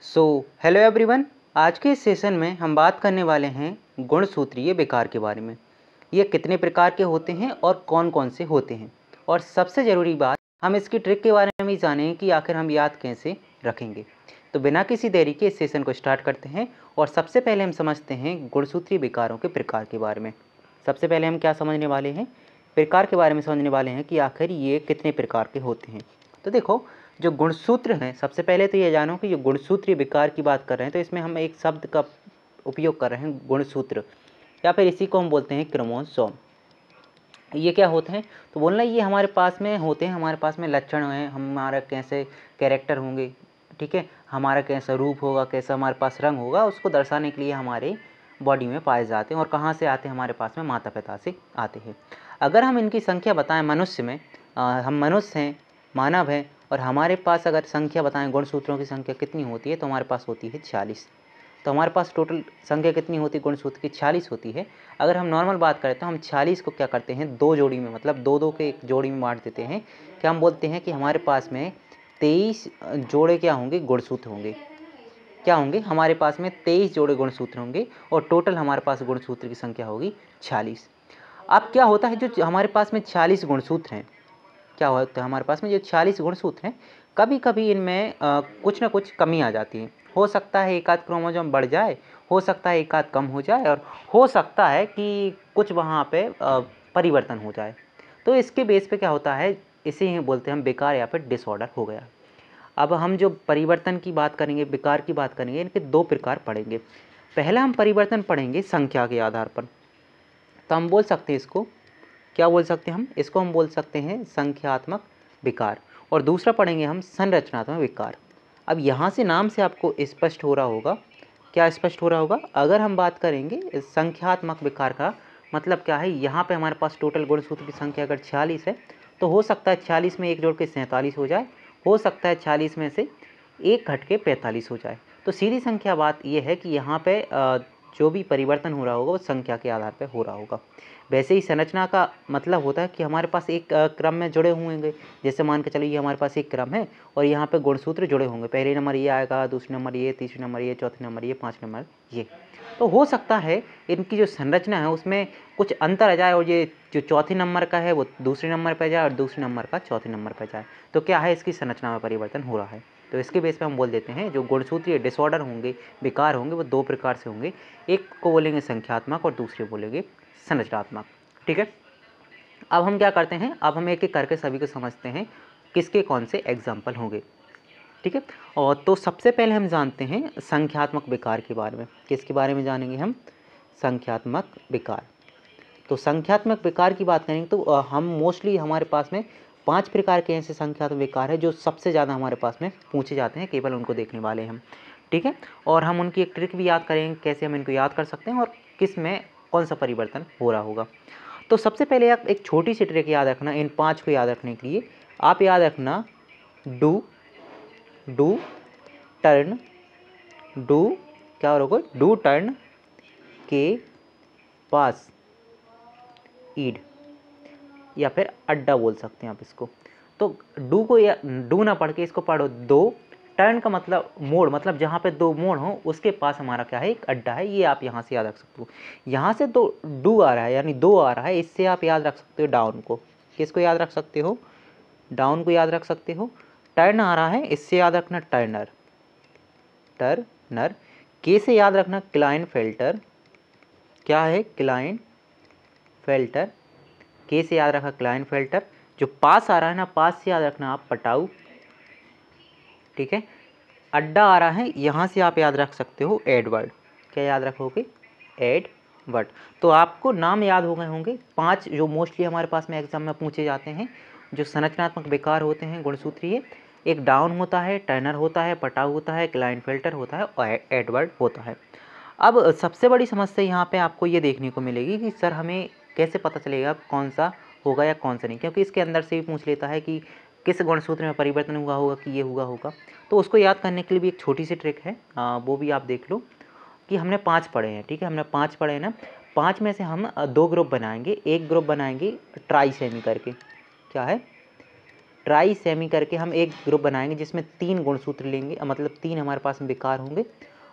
Hello everyone. आज के इस सेशन में हम बात करने वाले हैं गुणसूत्रीय विकार के बारे में। ये कितने प्रकार के होते हैं और कौन कौन से होते हैं, और सबसे ज़रूरी बात, हम इसकी ट्रिक के बारे में भी जानें कि आखिर हम याद कैसे रखेंगे। तो बिना किसी देरी के इस सेशन को स्टार्ट करते हैं और सबसे पहले हम समझते हैं गुणसूत्रीय विकारों के प्रकार के बारे में। सबसे पहले हम क्या समझने वाले हैं, प्रकार के बारे में समझने वाले हैं कि आखिर ये कितने प्रकार के होते हैं। तो देखो, जो गुणसूत्र हैं, सबसे पहले तो ये जानो कि जो गुणसूत्रीय विकार की बात कर रहे हैं तो इसमें हम एक शब्द का उपयोग कर रहे हैं, गुणसूत्र, या फिर इसी को हम बोलते हैं क्रोमोसोम। ये क्या होते हैं, तो बोलना ये हमारे पास में होते हैं, हमारे पास में लक्षण हैं, हमारा कैसे कैरेक्टर होंगे, ठीक है, हमारा कैसा रूप होगा, कैसा हमारे पास रंग होगा, उसको दर्शाने के लिए हमारे बॉडी में पाए जाते हैं। और कहाँ से आते हैं, हमारे पास में माता पिता से आते हैं। अगर हम इनकी संख्या बताएं मनुष्य में, हम मनुष्य हैं, मानव हैं, और हमारे पास अगर संख्या बताएं गुणसूत्रों की संख्या कितनी होती है, तो हमारे पास होती है 46। तो हमारे पास टोटल संख्या कितनी होती है गुणसूत्र की, 46 होती है। अगर हम नॉर्मल बात करें तो हम 46 को क्या करते हैं, दो जोड़ी में, मतलब दो दो के एक जोड़ी में बांट देते हैं। क्या हम बोलते हैं कि हमारे पास में 23 जोड़े क्या होंगे, गुणसूत्र होंगे। क्या होंगे, हमारे पास में 23 जोड़े गुणसूत्र होंगे और टोटल हमारे पास गुणसूत्र की संख्या होगी 46। अब क्या होता है, जो हमारे पास में 46 गुणसूत्र हैं, क्या होता है हमारे पास में जो 46 गुणसूत्र हैं, कभी कभी इनमें कुछ ना कुछ कमी आ जाती है। हो सकता है एक आध क्रोमोसोम बढ़ जाए, हो सकता है एक आध कम हो जाए, और हो सकता है कि कुछ वहाँ पे परिवर्तन हो जाए। तो इसके बेस पे क्या होता है, इसे ही बोलते हैं हम विकार या फिर डिसऑर्डर हो गया। अब हम जो परिवर्तन की बात करेंगे, विकार की बात करेंगे, इनके दो प्रकार पढ़ेंगे। पहला हम परिवर्तन पढ़ेंगे संख्या के आधार पर, तो हम बोल सकते हैं इसको, क्या बोल सकते हैं हम इसको, हम बोल सकते हैं संख्यात्मक विकार। और दूसरा पढ़ेंगे हम संरचनात्मक विकार। अब यहाँ से नाम से आपको स्पष्ट हो रहा होगा, क्या स्पष्ट हो रहा होगा, अगर हम बात करेंगे संख्यात्मक विकार का मतलब क्या है, यहाँ पे हमारे पास टोटल गुणसूत्र की संख्या अगर 46 है, तो हो सकता है 46 में एक जोड़ के 47 हो जाए, हो सकता है 46 में से एक घट के 45 हो जाए। तो सीधी संख्या बात यह है कि यहाँ पे जो भी परिवर्तन हो रहा होगा वो संख्या के आधार पर हो रहा होगा। वैसे ही संरचना का मतलब होता है कि हमारे पास एक क्रम में जुड़े हुए होंगे। जैसे मान के चलिए हमारे पास एक क्रम है और यहाँ पे गुणसूत्र जुड़े होंगे, पहले नंबर ये आएगा, दूसरे नंबर ये, तीसरे नंबर ये, चौथे नंबर ये, पाँच नंबर ये। तो हो सकता है इनकी जो संरचना है उसमें कुछ अंतर आ जाए, और ये जो चौथे नंबर का है वो दूसरे नंबर पर जाए और दूसरे नंबर का चौथे नंबर पर जाए। तो क्या है, इसकी संरचना में परिवर्तन हो रहा है। तो इसके बेस पे हम बोल देते हैं जो गुणसूत्रीय डिसऑर्डर होंगे, विकार होंगे, वो दो प्रकार से होंगे। एक को बोलेंगे संख्यात्मक और दूसरे बोलेंगे संरचनात्मक। ठीक है, अब हम क्या करते हैं, अब हम एक एक करके सभी को समझते हैं किसके कौन से एग्जाम्पल होंगे। ठीक है, और तो सबसे पहले हम जानते हैं संख्यात्मक विकार के बारे में। किसके बारे में जानेंगे हम, संख्यात्मक विकार। तो संख्यात्मक विकार की बात करेंगे तो हम मोस्टली हमारे पास में 5 प्रकार के ऐसे संख्यात्मक विकार है जो सबसे ज़्यादा हमारे पास में पूछे जाते हैं, केवल उनको देखने वाले हैं हम। ठीक है, और हम उनकी एक ट्रिक भी याद करेंगे, कैसे हम इनको याद कर सकते हैं और किस में कौन सा परिवर्तन हो रहा होगा। तो सबसे पहले आप एक छोटी सी ट्रिक याद रखना, इन 5 को याद रखने के लिए आप याद रखना, डू, डू, टर्न, डू, क्या होगा, डू टर्न के पास, ईड, या फिर अड्डा बोल सकते हैं आप इसको। तो डू को या डू ना पढ़ के इसको पढ़ो दो, टर्न का मतलब मोड़, मतलब जहाँ पे दो मोड़ हो उसके पास हमारा क्या है, एक अड्डा है। ये आप यहाँ से याद रख सकते हो। यहाँ से तो डू आ रहा है यानी दो आ रहा है, इससे आप याद रख सकते हो डाउन को। किसको याद रख सकते हो, डाउन को याद रख सकते हो। टर्न आ रहा है, इससे याद रखना टर्नर, टर्नर। के से याद रखना क्लाइन फेल्टर, क्या है, क्लाइन फेल्टर। के से याद रखा क्लाइन फेल्टर। जो पास आ रहा है ना, पास से याद रखना आप पटाऊ। ठीक है, अड्डा आ रहा है, यहाँ से आप याद रख सकते हो एडवर्ड। क्या याद रखोगे, एडवर्ड। तो आपको नाम याद हो गए होंगे 5 जो मोस्टली हमारे पास में एग्जाम में पूछे जाते हैं, जो संरचनात्मक विकार होते हैं गुणसूत्रीय। एक डाउन होता है, टर्नर होता है, पटाऊ होता है, क्लाइन फेल्टर होता है और एडवर्ड होता है। अब सबसे बड़ी समस्या यहाँ पे आपको ये देखने को मिलेगी कि सर हमें कैसे पता चलेगा कौन सा होगा या कौन सा नहीं, क्योंकि इसके अंदर से भी पूछ लेता है कि किस गुणसूत्र में परिवर्तन हुआ होगा, कि ये हुआ होगा। तो उसको याद करने के लिए भी एक छोटी सी ट्रिक है, वो भी आप देख लो कि हमने 5 पढ़े हैं। ठीक है, हमने 5 पढ़े हैं ना, 5 में से हम 2 ग्रुप बनाएंगे। एक ग्रुप बनाएंगे ट्राई सेमी करके, क्या है, ट्राई सेमी करके हम एक ग्रुप बनाएंगे जिसमें 3 गुणसूत्र लेंगे, मतलब 3 हमारे पास में विकार होंगे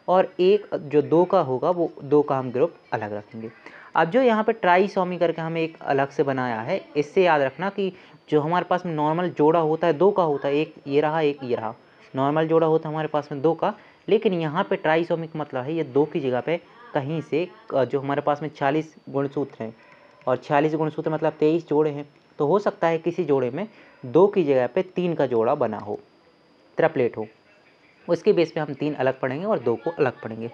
और एक जो 2 का होगा वो 2 का हम ग्रुप अलग रखेंगे। अब जो यहाँ पे ट्राईसोमी करके हमें एक अलग से बनाया है, इससे याद रखना कि जो हमारे पास में नॉर्मल जोड़ा होता है 2 का होता है, एक ये रहा एक ये रहा, नॉर्मल जोड़ा होता है हमारे पास में 2 का, लेकिन यहाँ पे ट्राईसोमी का मतलब है ये 2 की जगह पे कहीं से जो हमारे पास में 40 गुणसूत्र हैं और 40 गुणसूत्र मतलब 23 जोड़े हैं, तो हो सकता है किसी जोड़े में 2 की जगह पे 3 का जोड़ा बना हो, ट्रिपलेट हो, उसके बेस पे हम 3 अलग पढ़ेंगे और 2 को अलग पढ़ेंगे।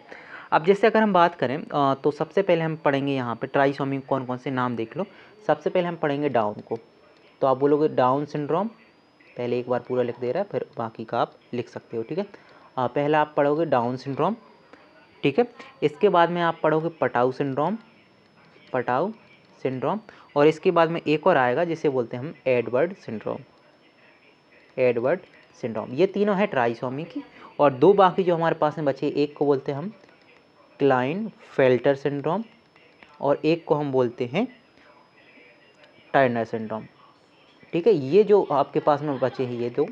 अब जैसे अगर हम बात करें तो सबसे पहले हम पढ़ेंगे यहाँ पे ट्राईसोमी कौन कौन से नाम देख लो। सबसे पहले हम पढ़ेंगे डाउन को, तो आप बोलोगे डाउन सिंड्रोम, पहले एक बार पूरा लिख दे रहा है फिर बाकी का आप लिख सकते हो, ठीक है। पहला आप पढ़ोगे डाउन सिंड्रोम, ठीक है। इसके बाद में आप पढ़ोगे पटाऊ सिंड्रोम, पटाऊ सिंड्रोम, और इसके बाद में एक और आएगा जिसे बोलते हैं हम एडवर्ड सिंड्रोम, एडवर्ड सिंड्रोम। ये तीनों है ट्राईसोमी की, और 2 बाकी जो हमारे पास में बचे, एक को बोलते हैं हम क्लाइनफेल्टर सिंड्रोम और एक को हम बोलते हैं टर्नर सिंड्रोम, ठीक है। ये जो आपके पास में बचे हैं ये 2,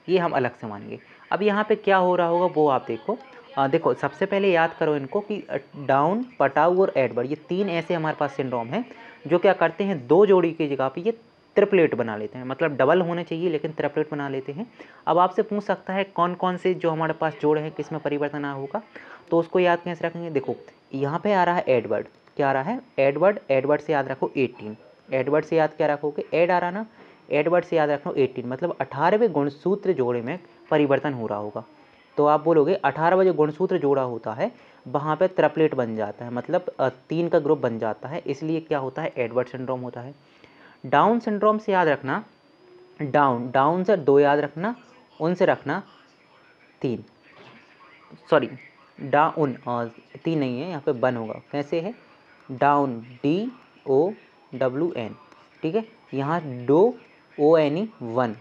ये हम अलग से मानेंगे। अब यहाँ पे क्या हो रहा होगा वो आप देखो। देखो सबसे पहले याद करो इनको कि डाउन, पटाऊ और एडवर्ड, ये 3 ऐसे हमारे पास सिंड्रोम हैं जो क्या करते हैं 2 जोड़ी की जगह पे ये ट्रिपलेट बना लेते हैं, मतलब डबल होने चाहिए लेकिन ट्रिपलेट बना लेते हैं। अब आपसे पूछ सकता है कौन कौन से जो हमारे पास जोड़े हैं किस में परिवर्तन होगा, तो उसको याद कैसे रखेंगे। देखो यहाँ पे आ रहा है एडवर्ड, क्या आ रहा है एडवर्ड, एडवर्ड से याद रखो 18, एडवर्ड से याद क्या रखोगे एड आ रहा ना, एडवर्ड से याद रखो 18, मतलब 18वें गुणसूत्र जोड़े में परिवर्तन हो रहा होगा। तो आप बोलोगे 18वां जो गुणसूत्र जोड़ा होता है वहाँ पे ट्रिपलेट बन जाता है, मतलब 3 का ग्रुप बन जाता है, इसलिए क्या होता है एडवर्ड सिंड्रोम होता है। डाउन सिंड्रोम से याद रखना, डाउन, डाउन से 2 याद रखना, उनसे रखना 3, सॉरी डाउन 3 नहीं है यहाँ पे वन होगा, कैसे है डाउन DOWN, ठीक है। यहाँ DONE 1,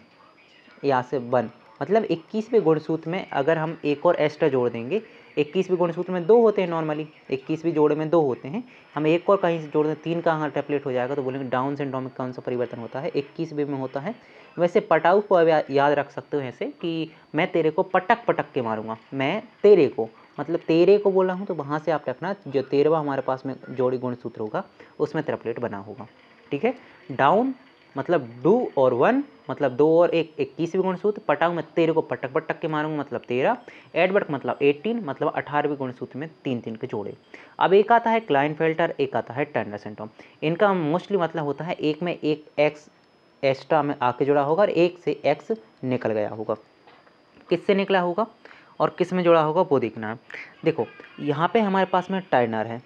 यहाँ से 1, मतलब 21वें गुणसूत्र में अगर हम एक और एक्स्ट्रा जोड़ देंगे, 21वें गुणसूत्र में 2 होते हैं नॉर्मली, 21वें जोड़े में 2 होते हैं, हम एक और कहीं से जोड़ दें 3 का यहाँ ट्रिपलेट हो जाएगा, तो बोलेंगे डाउन सिंड्रोम में कौन सा परिवर्तन होता है 21वें में होता है। वैसे पटाऊ को याद रख सकते हो ऐसे कि मैं तेरे को पटक पटक के मारूंगा, मैं तेरे को, मतलब तेरे को बोला हूँ तो वहाँ से आप रखना जो 13वां हमारे पास में जोड़ी गुणसूत्र होगा उसमें ट्रिपलेट बना होगा, ठीक है। डाउन मतलब 2 और 1 मतलब 2 और 1 21वें गुणसूत्र, पटाऊ में तेरे को पटक पटक के मारूंगा मतलब 13, एडवर्ड मतलब 18 मतलब 18वें गुणसूत्र में 3 के जोड़े। अब एक आता है क्लाइनफेल्टर, एक आता है टर्नर सिंड्रोम। इनका मोस्टली मतलब होता है एक में एक एक्स एक्स्ट्रा में आके जुड़ा होगा और एक से एक्स निकल गया होगा, किससे निकला होगा और किस में जुड़ा होगा वो देखना है। देखो यहाँ पे हमारे पास में टर्नर है,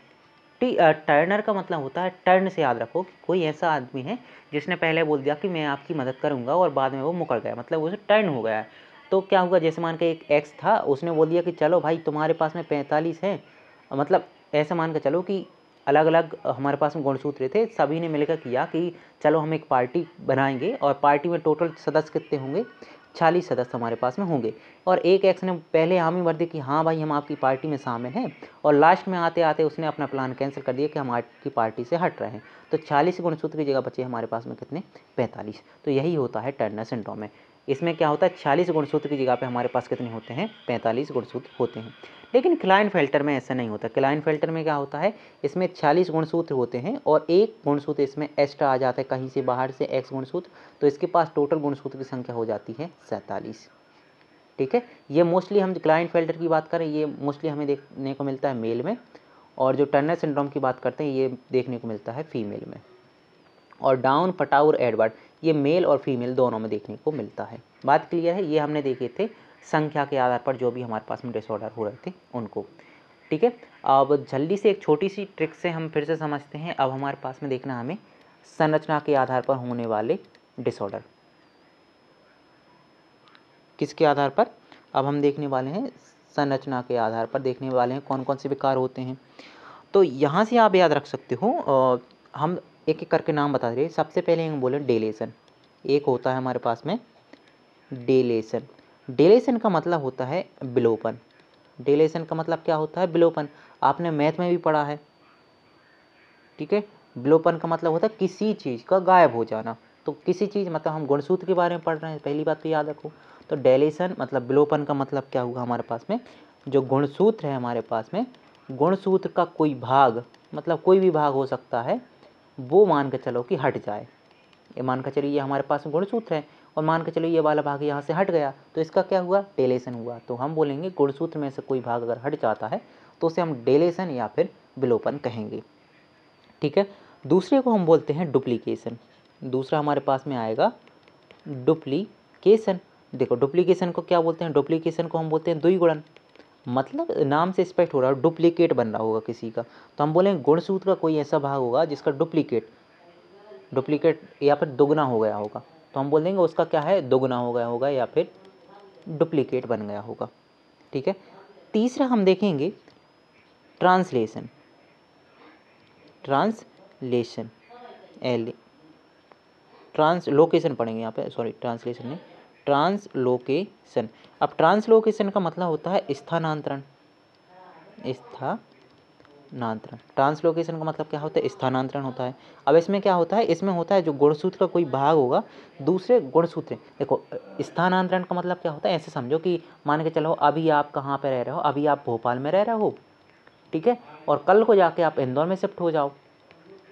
टर्नर का मतलब होता है, टर्न से याद रखो कि कोई ऐसा आदमी है जिसने पहले बोल दिया कि मैं आपकी मदद करूंगा और बाद में वो मुकर गया, मतलब उसे टर्न हो गया है। तो क्या होगा, जैसे मान के एक एक्स था, उसने बोल दिया कि चलो भाई तुम्हारे पास में 45 हैं, मतलब ऐसा मान के चलो कि अलग अलग हमारे पास में गुणसूत्र थे, सभी ने मिलकर किया कि चलो हम एक पार्टी बनाएंगे, और पार्टी में टोटल सदस्य कितने होंगे 40 सदस्य हमारे पास में होंगे, और एक एक्स ने पहले हामी भर दी कि हाँ भाई हम आपकी पार्टी में शामिल हैं, और लास्ट में आते आते उसने अपना प्लान कैंसिल कर दिया कि हम आपकी पार्टी से हट रहे हैं, तो 40 गुणसूत्र की जगह बचे हमारे पास में कितने 45। तो यही होता है टर्नर सिंड्रोम में। इसमें क्या होता है 40 गुणसूत्र की जगह पे हमारे पास कितने होते हैं 45 गुणसूत्र होते हैं। लेकिन क्लाइनफेल्टर में ऐसा नहीं होता, क्लाइनफेल्टर में क्या होता है इसमें 40 गुणसूत्र होते हैं और एक गुणसूत्र इसमें एक्स्ट्रा आ जाता है कहीं से बाहर से एक्स गुणसूत्र, तो इसके पास टोटल गुणसूत्र की संख्या हो जाती है 47, ठीक है। ये मोस्टली हम क्लाइनफेल्टर की बात करें ये मोस्टली हमें देखने को मिलता है मेल में, और जो टर्नर सिंड्रोम की बात करते हैं ये देखने को मिलता है फीमेल में। और डाउन, पटाऊ और एडवर्ड ये मेल और फीमेल दोनों में देखने को मिलता है। बात क्लियर है, ये हमने देखे थे संख्या के आधार पर जो भी हमारे पास में डिसऑर्डर हो रहे थे उनको, ठीक है। अब जल्दी से एक छोटी सी ट्रिक से हम फिर से समझते हैं। अब हमारे पास में देखना हमें संरचना के आधार पर होने वाले डिसऑर्डर, किसके आधार पर, अब हम देखने वाले हैं संरचना के आधार पर देखने वाले हैं कौन कौन से विकार होते हैं। तो यहाँ से आप याद रख सकते हो, हम एक एक करके नाम बता रहे हैं। सबसे पहले हम बोले डेलेशन, एक होता है हमारे पास में डेलेशन, डेलेशन का मतलब होता है विलोपन, डेलेशन का मतलब क्या होता है विलोपन, आपने मैथ में भी पढ़ा है, ठीक है। विलोपन का मतलब होता है किसी चीज़ का गायब हो जाना, तो किसी चीज़ मतलब हम गुणसूत्र के बारे में पढ़ रहे हैं, पहली बात तो याद रखो। तो डेलेशन मतलब विलोपन का मतलब क्या हुआ हमारे पास में, जो गुणसूत्र है हमारे पास में, गुणसूत्र का कोई भाग मतलब कोई भी भाग हो सकता है, वो मान के चलो कि हट जाए। ये मान के चलिए ये हमारे पास में गुणसूत्र है और मान के चलो ये वाला भाग यहाँ से हट गया, तो इसका क्या हुआ, डेलेशन हुआ। तो हम बोलेंगे गुणसूत्र में से कोई भाग अगर हट जाता है तो उसे हम डेलेशन या फिर विलोपन कहेंगे। ठीक है। दूसरे को हम बोलते हैं डुप्लीकेशन। दूसरा हमारे पास में आएगा डुप्लीकेशन। देखो डुप्लीकेशन को क्या बोलते हैं, डुप्लीकेशन को हम बोलते हैं द्विगुणन। मतलब नाम से स्पष्ट हो रहा है, डुप्लीकेट बन रहा होगा किसी का, तो हम बोलेंगे गुणसूत्र का कोई ऐसा भाग होगा जिसका डुप्लीकेट या फिर दुगना हो गया होगा, तो हम बोल देंगे उसका क्या है, दुगना हो गया होगा या फिर डुप्लीकेट बन गया होगा। ठीक है। तीसरा हम देखेंगे ट्रांसलेशन। ट्रांसलेशन ट्रांसलोकेशन पढ़ेंगे यहाँ पे, सॉरी ट्रांसलेशन नहीं, ट्रांसलोकेशन। अब ट्रांसलोकेशन का मतलब होता है स्थानांतरण। ट्रांसलोकेशन का मतलब क्या होता है, स्थानांतरण होता है। अब इसमें क्या होता है, इसमें होता है जो गुणसूत्र का कोई भाग होगा दूसरे गुणसूत्र, देखो स्थानांतरण का मतलब क्या होता है, ऐसे समझो कि मान के चलो अभी आप कहाँ पे रह रहे हो, अभी आप भोपाल में रह रहे हो, ठीक है, और कल को जाके आप इंदौर में शिफ्ट हो जाओ,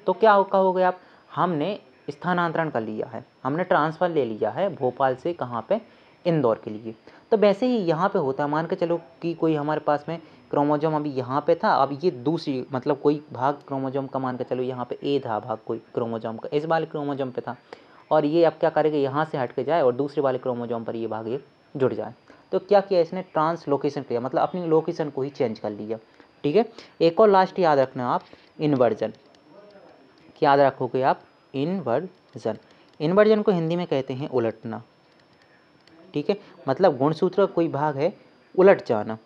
तो क्या कहोगे आप, हमने स्थानांतरण कर लिया है, हमने ट्रांसफ़र ले लिया है भोपाल से कहाँ पे, इंदौर के लिए। तो वैसे ही यहाँ पे होता है, मान के चलो कि कोई हमारे पास में क्रोमोजोम अभी यहाँ पे था, अब ये दूसरी मतलब कोई भाग क्रोमोजोम का मान के चलो यहाँ पे ए था भाग कोई क्रोमोजोम का, इस वाले क्रोमोजोम पे था, और ये अब क्या करेगा, यहाँ से हट के जाए और दूसरे वाले क्रोमोजोम पर ये भाग ये जुड़ जाए। तो क्या किया इसने, ट्रांसलोकेशन किया, मतलब अपनी लोकेशन को ही चेंज कर लिया। ठीक है। एक और लास्ट याद रखना आप, इन्वर्जन। क्या याद रखोगे आप, इन्वर्जन। इन्वर्जन को हिंदी में कहते हैं उलटना। ठीक है। मतलब गुणसूत्र का कोई भाग है, उलट जाना।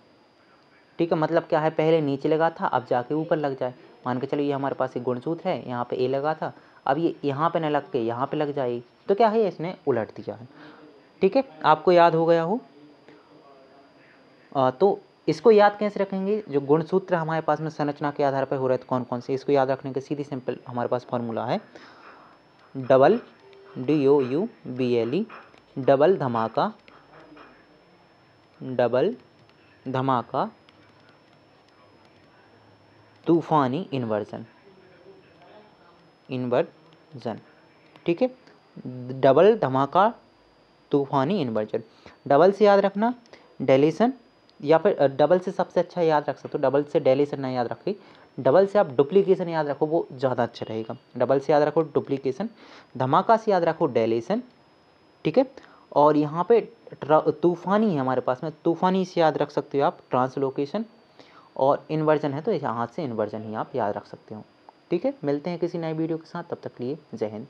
ठीक है। मतलब क्या है, पहले नीचे लगा था अब जाके ऊपर लग जाए। मान के चलो ये हमारे पास एक गुणसूत्र है, यहाँ पे ए लगा था, अब ये यहाँ पे न लग के यहाँ पे लग जाएगी, तो क्या है, इसने उलट दिया है। ठीक है। आपको याद हो गया हो। तो इसको याद कैसे रखेंगे, जो गुणसूत्र हमारे पास में संरचना के आधार पर हो रहे थे कौन कौन से, इसको याद रखने के सीधी सिंपल हमारे पास फॉर्मूला है, डबल DOUBLE, डबल धमाका तूफानी इन्वर्जन। ठीक है। डबल धमाका तूफानी इन्वर्जन। डबल से याद रखना डेलेशन, या फिर डबल से सबसे अच्छा याद रख सकते हो, डबल से डेलेशन ना याद रखे, डबल से आप डुप्लीकेशन याद रखो, वो ज़्यादा अच्छा रहेगा। डबल से याद रखो डुप्लीकेशन, धमाका से याद रखो डेलेशन। ठीक है। और यहाँ पे तूफानी है हमारे पास में, तूफानी से याद रख सकते हो आप ट्रांसलोकेशन, और इन्वर्जन है तो यहाँ से इन्वर्जन ही आप याद रख सकते हो। ठीक है। मिलते हैं किसी नए वीडियो के साथ, तब तक के लिए जय हिंद।